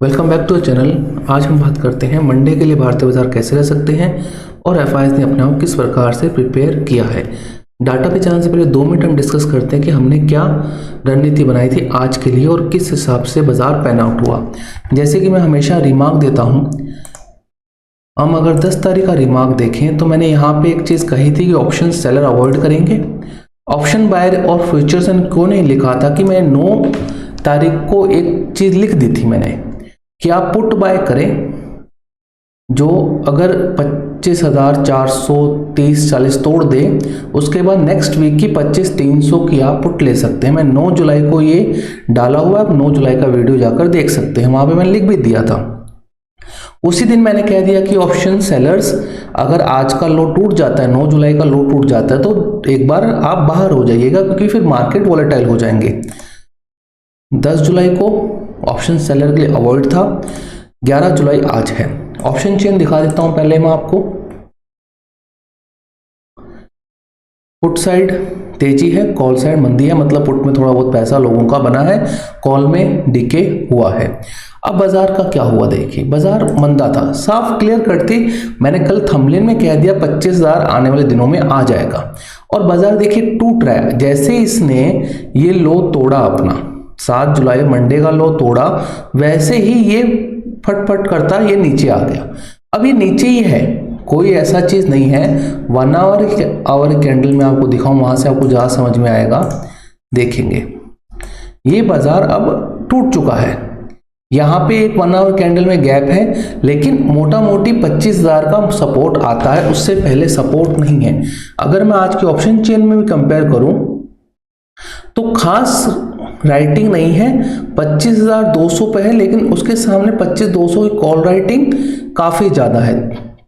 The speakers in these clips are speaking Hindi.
Welcome back to channel. आज हम बात करते हैं मंडे के लिए भारतीय बाजार कैसे रह सकते हैं और एफआईएस ने अपने आप किस प्रकार से प्रिपेयर किया है। डाटा पे जाने से पहले 2 मिनट हम डिस्कस करते हैं कि हमने क्या रणनीति बनाई थी आज के लिए और किस हिसाब से बाजार पैन आउट हुआ। जैसे कि मैं हमेशा रिमार्क देता हूँ, हम अगर 10 तारीख का रिमार्क देखें तो मैंने यहाँ पे एक चीज़ कही थी कि ऑप्शन सेलर अवॉइड करेंगे। ऑप्शन बायर और फ्यूचर्स को नहीं लिखा था कि मैं 9 तारीख को एक चीज़ लिख दी थी मैंने कि आप पुट बाय करें, जो अगर 25,430-40 तोड़ दे उसके बाद नेक्स्ट वीक की 25,300 की आप पुट ले सकते हैं। मैं 9 जुलाई को ये डाला हुआ है, आप 9 जुलाई का वीडियो जाकर देख सकते हैं, वहाँ पे मैंने लिख भी दिया था। उसी दिन मैंने कह दिया कि ऑप्शन सेलर्स अगर आज का लो टूट जाता है, 9 जुलाई का लो टूट जाता है तो एक बार आप बाहर हो जाइएगा, क्योंकि फिर मार्केट वॉलेटाइल हो जाएंगे। 10 जुलाई को ऑप्शन सेलर के लिए अवॉइड था, 11 जुलाई आज है। ऑप्शन चेन दिखा देता हूं पहले मैं आपको। पुट साइड तेजी है, कॉल साइड मंदी है, मतलब पुट में थोड़ा बहुत पैसा लोगों का बना है, कॉल में डिके हुआ है। अब बाजार का क्या हुआ देखिए, बाजार मंदा था, साफ क्लियर कट थी। मैंने कल थंबनेल में कह दिया 25,000 आने वाले दिनों में आ जाएगा, और बाजार देखिए टूट रहा है। जैसे इसने ये लो तोड़ा अपना 7 जुलाई मंडे का लो तोड़ा, वैसे ही ये फटफट करता ये नीचे आ गया। अब ये नीचे ही है, कोई ऐसा चीज नहीं है। 1 आवर कैंडल में आपको दिखाऊं, वहां से आपको ज़्यादा समझ में आएगा। देखेंगे ये बाजार अब टूट चुका है, यहाँ पे एक 1 आवर कैंडल में गैप है, लेकिन मोटा मोटी 25,000 का सपोर्ट आता है, उससे पहले सपोर्ट नहीं है। अगर मैं आज के ऑप्शन चेन में भी कंपेयर करूं तो खास राइटिंग नहीं है, 25,200 पे है, लेकिन उसके सामने 25,200 की कॉल राइटिंग काफी ज्यादा है,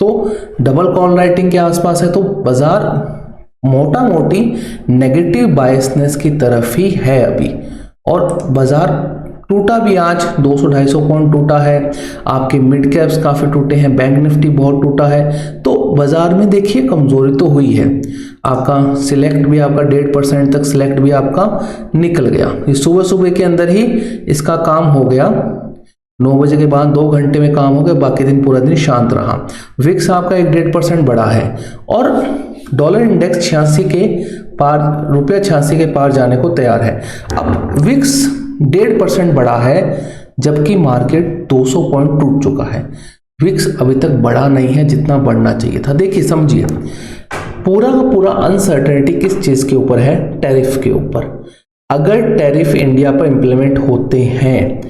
तो डबल कॉल राइटिंग के आसपास है। तो बाजार मोटा मोटी नेगेटिव बायसनेस की तरफ ही है अभी, और बाजार टूटा भी आज 200-250 पॉइंट टूटा है। आपके मिड कैप्स काफी टूटे हैं, बैंक निफ्टी बहुत टूटा है, तो बाजार में देखिए कमजोरी तो हुई है। आपका सिलेक्ट भी आपका 1.5% तक सिलेक्ट भी आपका निकल गया, ये सुबह सुबह के अंदर ही इसका काम हो गया। 9 बजे के बाद 2 घंटे में काम हो गया, बाकी दिन पूरा दिन शांत रहा। विक्स आपका 1.5% बढ़ा है, और डॉलर इंडेक्स 86 के पार, ₹86 के पार जाने को तैयार है। अब विक्स 1.5% बढ़ा है, जबकि मार्केट 200 पॉइंट टूट चुका है। विक्स अभी तक बढ़ा नहीं है जितना बढ़ना चाहिए था। देखिए समझिए, पूरा का पूरा अनसर्टेनिटी किस चीज के ऊपर है? टैरिफ के ऊपर। अगर टैरिफ इंडिया पर इंप्लीमेंट होते हैं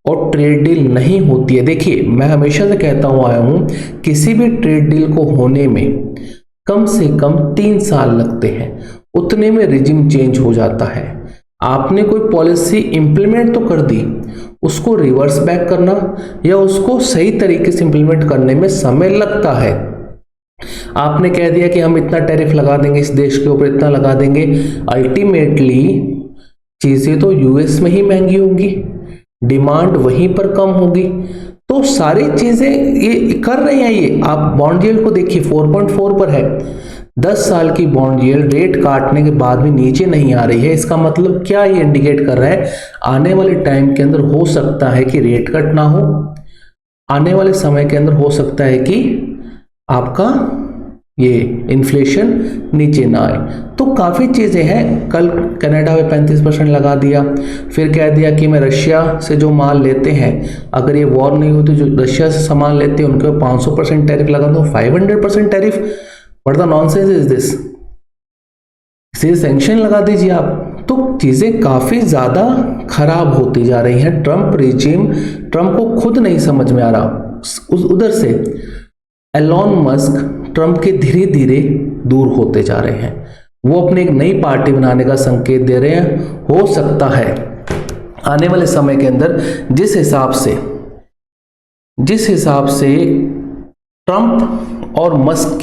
और ट्रेड डील नहीं होती है, देखिए मैं हमेशा से कहता हुआ आया हूं, किसी भी ट्रेड डील को होने में कम से कम 3 साल लगते हैं, उतने में रिजिम चेंज हो जाता है। आपने कोई पॉलिसी इंप्लीमेंट तो कर दी, उसको रिवर्स बैक करना या उसको सही तरीके से इंप्लीमेंट करने में समय लगता है। आपने कह दिया कि हम इतना टैरिफ लगा देंगे, इस देश के ऊपर इतना लगा देंगे, अल्टीमेटली चीजें तो यूएस में ही महंगी होंगी, डिमांड वहीं पर कम होगी, तो सारी चीजें ये कर रहे हैं। ये आप बॉन्ड यील्ड को देखिए 4.4 पर है, 10 साल की बॉन्ड यील्ड रेट काटने के बाद भी नीचे नहीं आ रही है। इसका मतलब क्या ये इंडिकेट कर रहा है? आने वाले टाइम के अंदर हो सकता है कि रेट कट ना हो, आने वाले समय के अंदर हो सकता है कि आपका ये इन्फ्लेशन नीचे ना आए। तो काफ़ी चीज़ें हैं। कल कनाडा में 35% लगा दिया, फिर कह दिया कि मैं रशिया से जो माल लेते हैं, अगर ये वॉर नहीं होती, जो रशिया से सामान लेते हैं उनके 500% टैरिफ लगा दो, 500% tariff. What the nonsense is this? इसे सैंक्शन लगा दीजिए आप। तो चीज़ें काफ़ी ज़्यादा खराब होती जा रही हैं। ट्रम्प रिजीम, ट्रम्प को खुद नहीं समझ में आ रहा। उधर से एलोन मस्क ट्रम्प के धीरे धीरे दूर होते जा रहे हैं, वो अपनी एक नई पार्टी बनाने का संकेत दे रहे हैं। हो सकता है आने वाले समय के अंदर जिस हिसाब से ट्रम्प और मस्क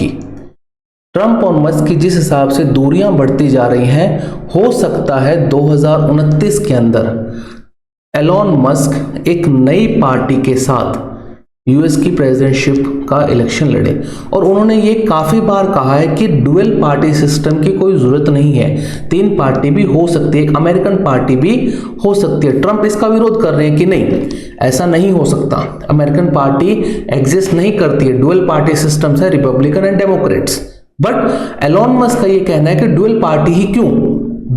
की जिस हिसाब से दूरियां बढ़ती जा रही हैं, हो सकता है 2029 के अंदर एलोन मस्क एक नई पार्टी के साथ यूएस की प्रेसिडेंटशिप का इलेक्शन लड़े। और उन्होंने ये काफ़ी बार कहा है कि डुअल पार्टी सिस्टम की कोई ज़रूरत नहीं है, 3 पार्टी भी हो सकती है, एक अमेरिकन पार्टी भी हो सकती है। ट्रंप इसका विरोध कर रहे हैं कि नहीं, ऐसा नहीं हो सकता, अमेरिकन पार्टी एग्जिस्ट नहीं करती है, डुअल पार्टी सिस्टम है, Republican and Democrats. But Elon Musk का ये कहना है कि डुअल पार्टी ही क्यों,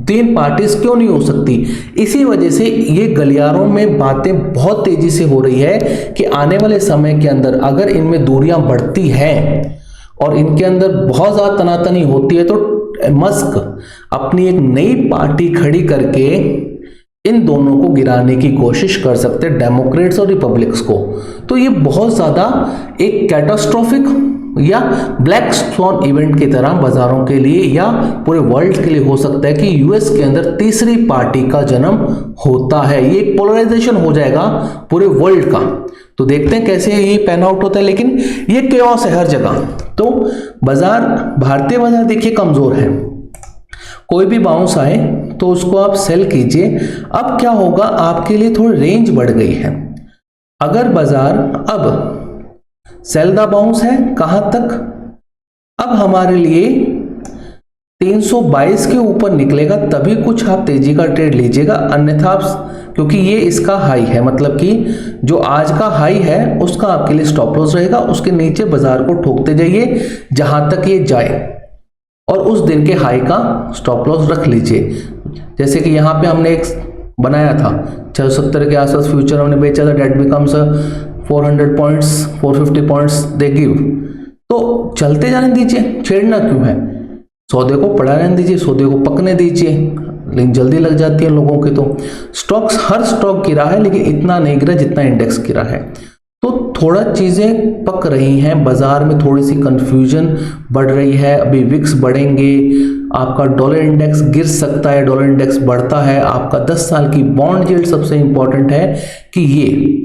3 पार्टीज क्यों नहीं हो सकती। इसी वजह से ये गलियारों में बातें बहुत तेजी से हो रही है कि आने वाले समय के अंदर अगर इनमें दूरियां बढ़ती हैं और इनके अंदर बहुत ज्यादा तनातनी होती है तो मस्क अपनी एक नई पार्टी खड़ी करके इन दोनों को गिराने की कोशिश कर सकते हैं, डेमोक्रेट्स और रिपब्लिक्स को। तो ये बहुत ज्यादा एक कैटास्ट्रोफिक या ब्लैक स्वॉन इवेंट की तरह बाजारों के लिए या पूरे वर्ल्ड के लिए हो सकता है कि यूएस के अंदर तीसरी पार्टी का जन्म होता है। ये एक पोलराइजेशन हो जाएगा पूरे वर्ल्ड का। तो देखते हैं कैसे ये पैन आउट होता है, लेकिन ये केओस है हर जगह। तो बाजार, भारतीय बाजार देखिए कमजोर है, कोई भी बाउंस आए तो उसको आप सेल कीजिए। अब क्या होगा, आपके लिए थोड़ी रेंज बढ़ गई है। अगर बाजार अब सेल द बाउंस है कहां तक, अब हमारे लिए 322 के ऊपर निकलेगा तभी कुछ आप तेजी का ट्रेड लीजिएगा, अन्यथा क्योंकि ये इसका हाई है, मतलब कि जो आज का हाई है उसका आपके लिए स्टॉप लॉस रहेगा, उसके नीचे बाजार को ठोकते जाइए जहां तक ये जाए और उस दिन के हाई का स्टॉप लॉस रख लीजिए। जैसे कि यहाँ पे हमने एक बनाया था 670 के आसपास फ्यूचर हमने बेचा था, that becomes 400 points 450 points they give, तो चलते जाने दीजिए, छेड़ना क्यों है, सौदे को पड़ा रहने दीजिए, सौदे को पकने दीजिए, लेकिन जल्दी लग जाती है लोगों की। तो स्टॉक्स, हर स्टॉक गिरा है लेकिन इतना नहीं गिरा जितना इंडेक्स गिरा है। तो थोड़ा चीजें पक रही हैं, बाजार में थोड़ी सी कंफ्यूजन बढ़ रही है। अभी विक्स बढ़ेंगे, आपका डॉलर इंडेक्स गिर सकता है, डॉलर इंडेक्स बढ़ता है, आपका 10 साल की बॉन्ड यील्ड सबसे इंपॉर्टेंट है कि ये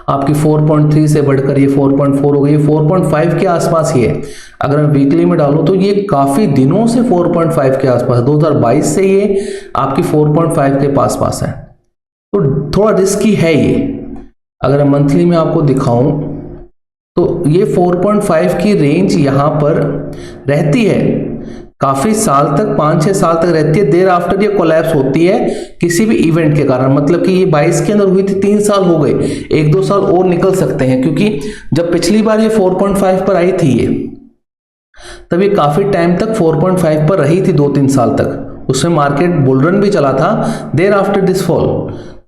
आपकी 4.3 से बढ़कर ये 4.4 हो गई, 4.5 के आसपास ही है। अगर मैं वीकली में डालूं तो ये काफी दिनों से 4.5 के आसपास है, 2022 से ये आपकी 4.5 के पास है, तो थोड़ा रिस्की है ये। अगर मंथली में आपको दिखाऊं तो ये 4.5 की रेंज यहां पर रहती है काफी साल तक, 5-6 साल तक रहती है। देर आफ्टर ये कोलैप्स होती है किसी भी इवेंट के कारण, मतलब कि ये 22 के अंदर हुई थी, 3 साल हो गए, 1-2 साल और निकल सकते हैं, क्योंकि जब पिछली बार ये 4.5 पर आई थी ये, तब ये काफी टाइम तक 4.5 पर रही थी, 2-3 साल तक, उसमें मार्केट बुलरन भी चला था। देर आफ्टर दिस फॉल,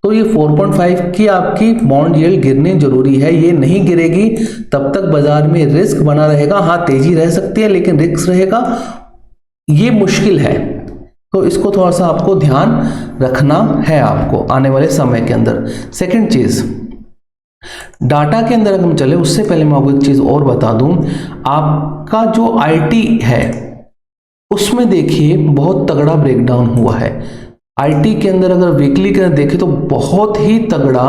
तो ये 4.5 की आपकी बॉन्ड यील्ड गिरनी जरूरी है, ये नहीं गिरेगी तब तक बाजार में रिस्क बना रहेगा। हाँ, तेजी रह सकती है लेकिन रिस्क रहेगा, ये मुश्किल है। तो इसको थोड़ा सा आपको ध्यान रखना है आपको आने वाले समय के अंदर। सेकंड चीज, डाटा के अंदर अगर हम चले उससे पहले मैं आपको एक चीज और बता दूं, आपका जो आईटी है उसमें देखिए बहुत तगड़ा ब्रेकडाउन हुआ है। आईटी के अंदर अगर वीकली के अंदर देखें तो बहुत ही तगड़ा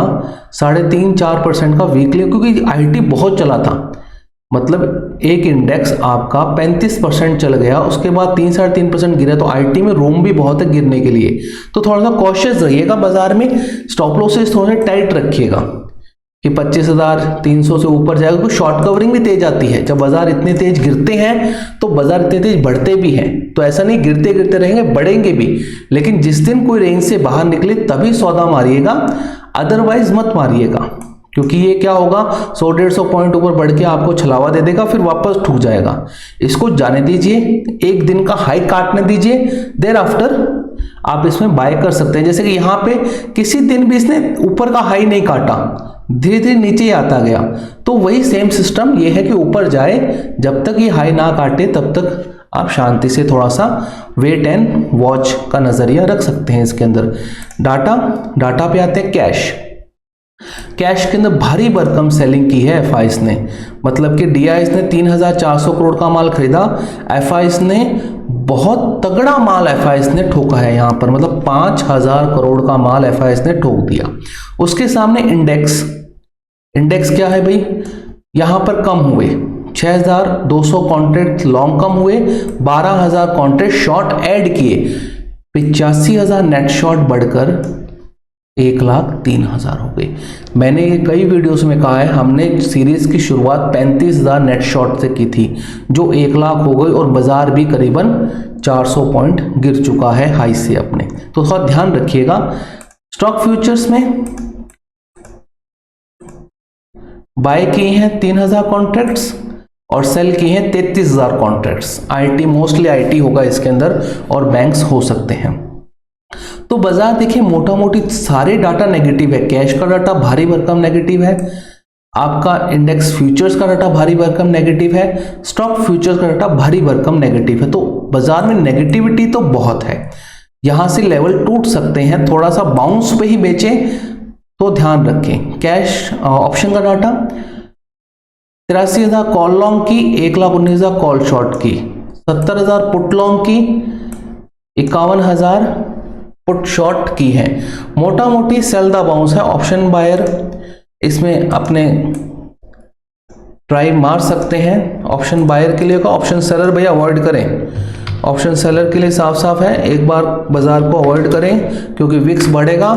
3.5-4% का वीकली, क्योंकि आईटी बहुत चला था, मतलब एक इंडेक्स आपका 35% चल गया, उसके बाद 3-3.5% गिरा, तो आईटी में रूम भी बहुत है गिरने के लिए। तो थोड़ा सा कॉशियस रहिएगा बाजार में, स्टॉप लॉसेस थोड़े टाइट रखिएगा कि 25,300 से ऊपर जाएगा, क्योंकि शॉर्ट कवरिंग भी तेज आती है। जब बाजार इतने तेज गिरते हैं तो बाजार इतने तेज बढ़ते भी हैं, तो ऐसा नहीं गिरते गिरते रहेंगे, बढ़ेंगे भी, लेकिन जिस दिन कोई रेंज से बाहर निकले तभी सौदा मारिएगा, अदरवाइज मत मारिएगा, क्योंकि ये क्या होगा 100-150 पॉइंट ऊपर बढ़ के आपको छलावा दे देगा, फिर वापस ठुक जाएगा। इसको जाने दीजिए, एक दिन का हाई काटने दीजिए, देर आफ्टर आप इसमें बाय कर सकते हैं। जैसे कि यहाँ पे किसी दिन भी इसने ऊपर का हाई नहीं काटा, धीरे धीरे नीचे ही आता गया, तो वही सेम सिस्टम ये है कि ऊपर जाए, जब तक ये हाई ना काटे तब तक आप शांति से थोड़ा सा वेट एंड वॉच का नजरिया रख सकते हैं इसके अंदर। डाटा पे आते हैं कैश के अंदर भारी भरकम सेलिंग की है एफआईज ने, मतलब कि डीआईज ने 3,400 करोड़ का माल खरीदा, एफआईज ने बहुत तगड़ा माल एफआईज ने ठोका है यहाँ पर, मतलब 5,000 करोड़ का माल एफआईज ने ठोक दिया। उसके सामने इंडेक्स क्या है भाई, यहाँ पर कम हुए, 6,200 कॉन्ट्रैक्ट लॉन्ग कम हुए, 12,000 कॉन्ट्रैक्ट शॉर्ट ऐड किए, 85,000 नेट शॉर्ट बढ़कर 1,03,000 हो गई। मैंने ये कई वीडियोस में कहा है, हमने सीरीज की शुरुआत 35,000 नेट शॉर्ट से की थी, जो 1,00,000 हो गई और बाजार भी करीबन 400 पॉइंट गिर चुका है हाई से अपने। तो थोड़ा ध्यान रखिएगा। स्टॉक फ्यूचर्स में बाय किए हैं 3,000 कॉन्ट्रैक्ट्स और सेल किए हैं 33,000 कॉन्ट्रैक्ट्स। आईटी, मोस्टली आईटी होगा इसके अंदर और बैंक्स हो सकते हैं। तो बाजार देखिए मोटा मोटी सारे डाटा नेगेटिव है। कैश का डाटा भारी भरकम नेगेटिव है, आपका इंडेक्स फ्यूचर्स का डाटा भारी भरकम नेगेटिव है, स्टॉक फ्यूचर्स का डाटा भारी भरकम नेगेटिव है। तो बाजार में नेगेटिविटी तो बहुत है, यहां से लेवल टूट सकते हैं, थोड़ा सा बाउंस पे ही बेचें तो ध्यान रखें। कैश ऑप्शन का डाटा 83,000 कॉल लॉन्ग की, 1,19,000 कॉल शॉर्ट की, 70,000 पुट लॉन्ग की, 51,000 पुट शॉर्ट की है। मोटा मोटी सेल द बाउंस है। ऑप्शन बायर इसमें अपने ट्राई मार सकते हैं। ऑप्शन बायर के लिए का, ऑप्शन सेलर भैया अवॉइड करें। ऑप्शन सेलर के लिए साफ साफ है, एक बार बाजार को अवॉइड करें क्योंकि विक्स बढ़ेगा,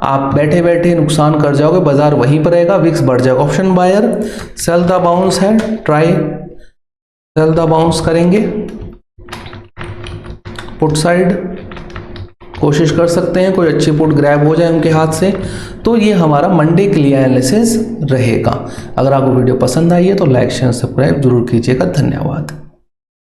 आप बैठे बैठे नुकसान कर जाओगे, बाजार वहीं पर रहेगा, विक्स बढ़ जाएगा। Option buyer sell the bounce है, ट्राई सेल द बाउंस करेंगे। पुट साइड कोशिश कर सकते हैं, कोई अच्छी पुट ग्रैब हो जाए उनके हाथ से। तो ये हमारा मंडे के लिए एनालिसिस रहेगा। अगर आपको वीडियो पसंद आई है तो लाइक शेयर सब्सक्राइब जरूर कीजिएगा। धन्यवाद।